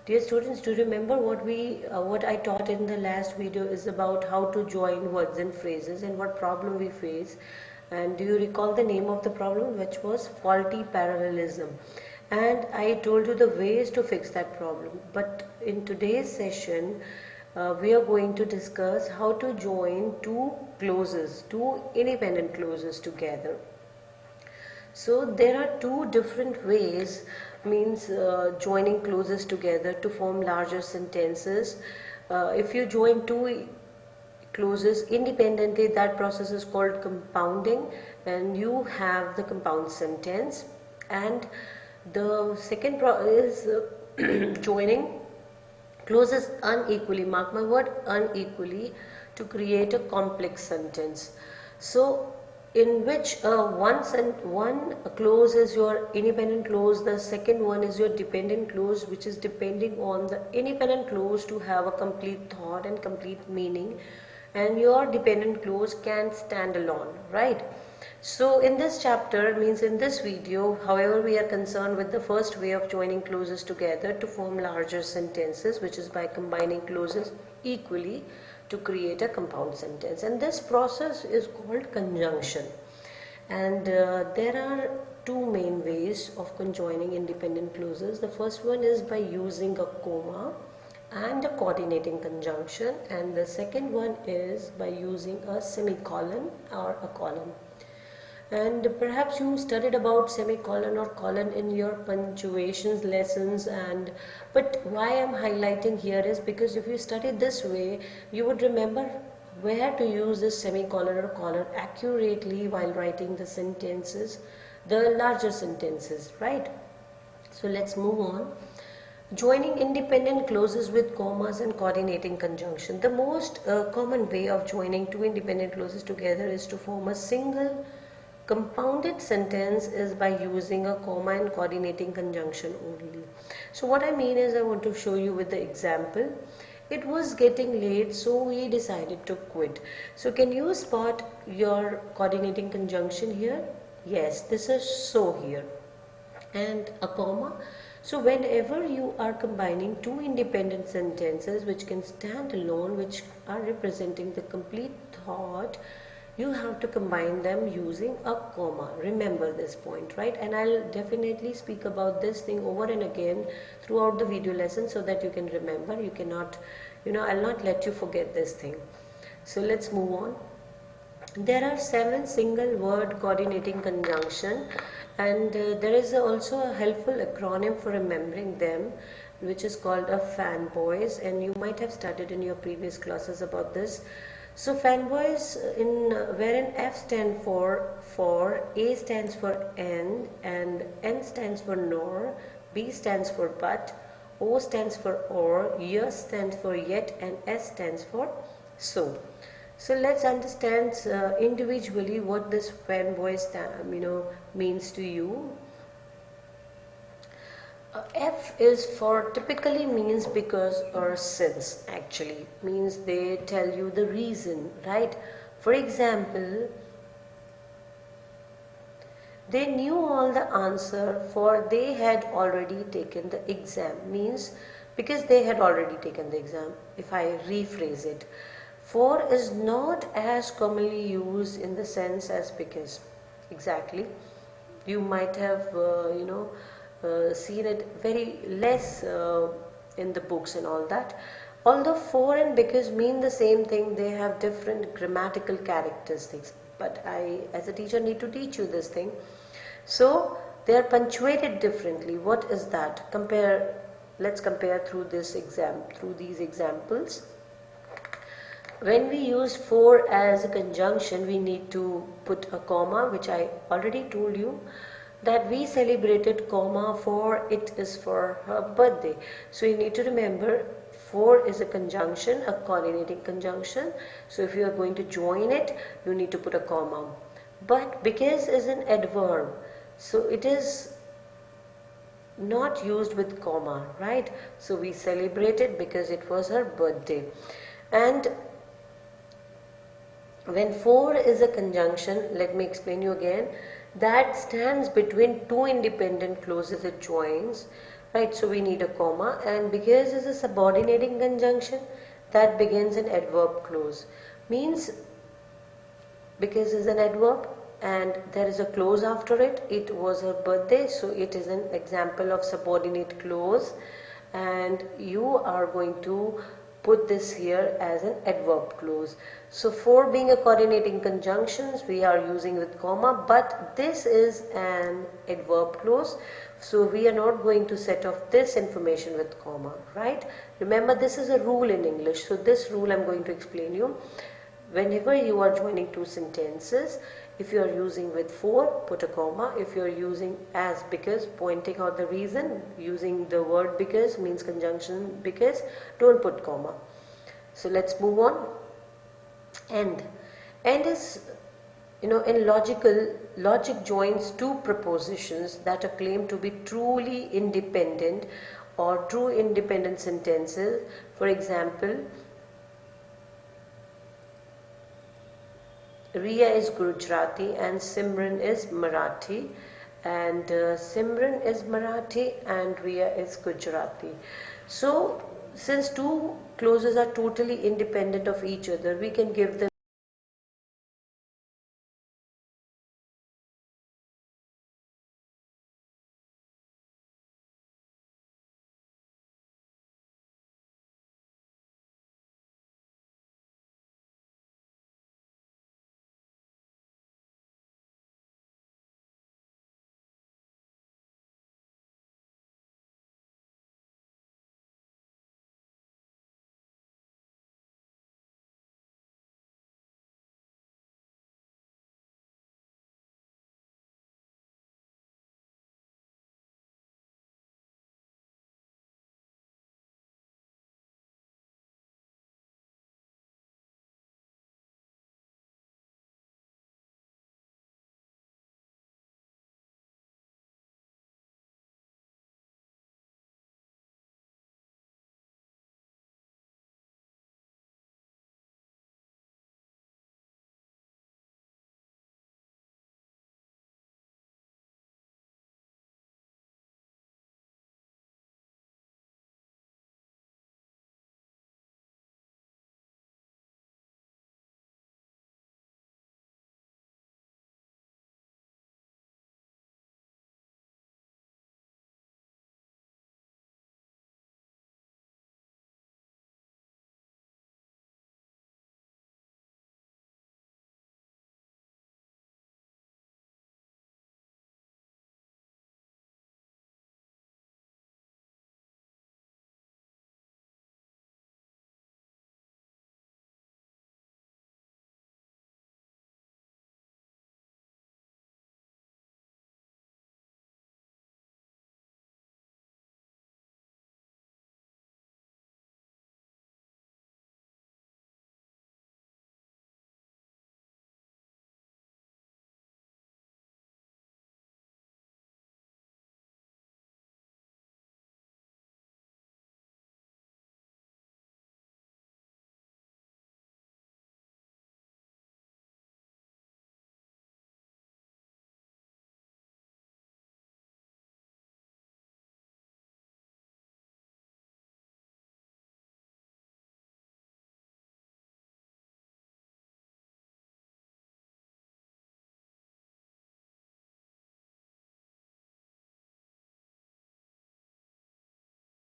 Dear students, do you remember what I taught in the last video is about how to join words and phrases and what problem we face? And do you recall the name of the problem, which was faulty parallelism? And I told you the ways to fix that problem. But in today's session, we are going to discuss how to join two independent clauses together. So there are two different ways, means joining clauses together to form larger sentences. If you join two clauses independently, that process is called compounding, and you have the compound sentence. And the second is joining clauses unequally, mark my word, unequally, to create a complex sentence. So in which one clause is your independent clause, the second one is your dependent clause, which is depending on the independent clause to have a complete thought and complete meaning, and your dependent clause can stand alone, right? So in this chapter, means in this video, however, we are concerned with the first way of joining clauses together to form larger sentences, which is by combining clauses equally to create a compound sentence. And this process is called conjunction. And there are two main ways of conjoining independent clauses. The first one is by using a comma and a coordinating conjunction, and the second one is by using a semicolon or a colon. And perhaps you studied about semicolon or colon in your punctuations lessons, but why I'm highlighting here is because if you study this way, you would remember where to use this semicolon or colon accurately while writing the sentences, the larger sentences, right? So let's move on. Joining independent clauses with commas and coordinating conjunction. The most common way of joining two independent clauses together is to form a single compounded sentence is by using a comma and coordinating conjunction only. So what I mean is, I want to show you with the example. It was getting late, so we decided to quit. So can you spot your coordinating conjunction here? Yes, this is so here. And a comma. So whenever you are combining two independent sentences which can stand alone, which are representing the complete thought, you have to combine them using a comma. Remember this point, right? And I'll definitely speak about this thing over and again throughout the video lesson so that you can remember. You cannot, I'll not let you forget this thing. So let's move on. There are 7 single word coordinating conjunction, and there is also a helpful acronym for remembering them, which is called a fanboys, and you might have studied in your previous classes about this. So fanboys, wherein F stands for, A stands for and N stands for nor, B stands for but, O stands for or, Y stands for yet, and S stands for so. So let's understand individually what this fanboy means to you. F is for typically means because or since, actually means they tell you the reason, right? For example, they knew all the answer for they had already taken the exam, means because they had already taken the exam. If I rephrase it, for is not as commonly used in the sense as because. Exactly, you might have seen it very less in the books and all that. Although for and because mean the same thing, they have different grammatical characteristics, but I as a teacher need to teach you this thing. So they are punctuated differently. What is that? Let's compare through these examples. When we use for as a conjunction, we need to put a comma, which I already told you that we celebrated, comma, for it is for her birthday. So you need to remember, for is a conjunction, a coordinating conjunction. So if you are going to join it, you need to put a comma. But because is an adverb, so it is not used with comma, right? So we celebrated because it was her birthday. And when for is a conjunction, let me explain you again, that stands between two independent clauses it joins, right? So we need a comma, and because is a subordinating conjunction that begins an adverb clause. Means because is an adverb and there is a clause after it. It was her birthday, so it is an example of subordinate clause, and you are going to put this here as an adverb clause. So for being a coordinating conjunctions we are using with comma, but this is an adverb clause, so we are not going to set off this information with comma, right? Remember, this is a rule in English, so this rule I'm going to explain you. Whenever you are joining two sentences, if you are using with for, put a comma. If you are using as because, pointing out the reason, using the word because means conjunction because, don't put comma. So let's move on. And is, in logic joins two prepositions that are claimed to be truly independent or true independent sentences. For example, Riya is Gujarati and Simran is Marathi, and Simran is Marathi and Riya is Gujarati. So since two clauses are totally independent of each other, we can give them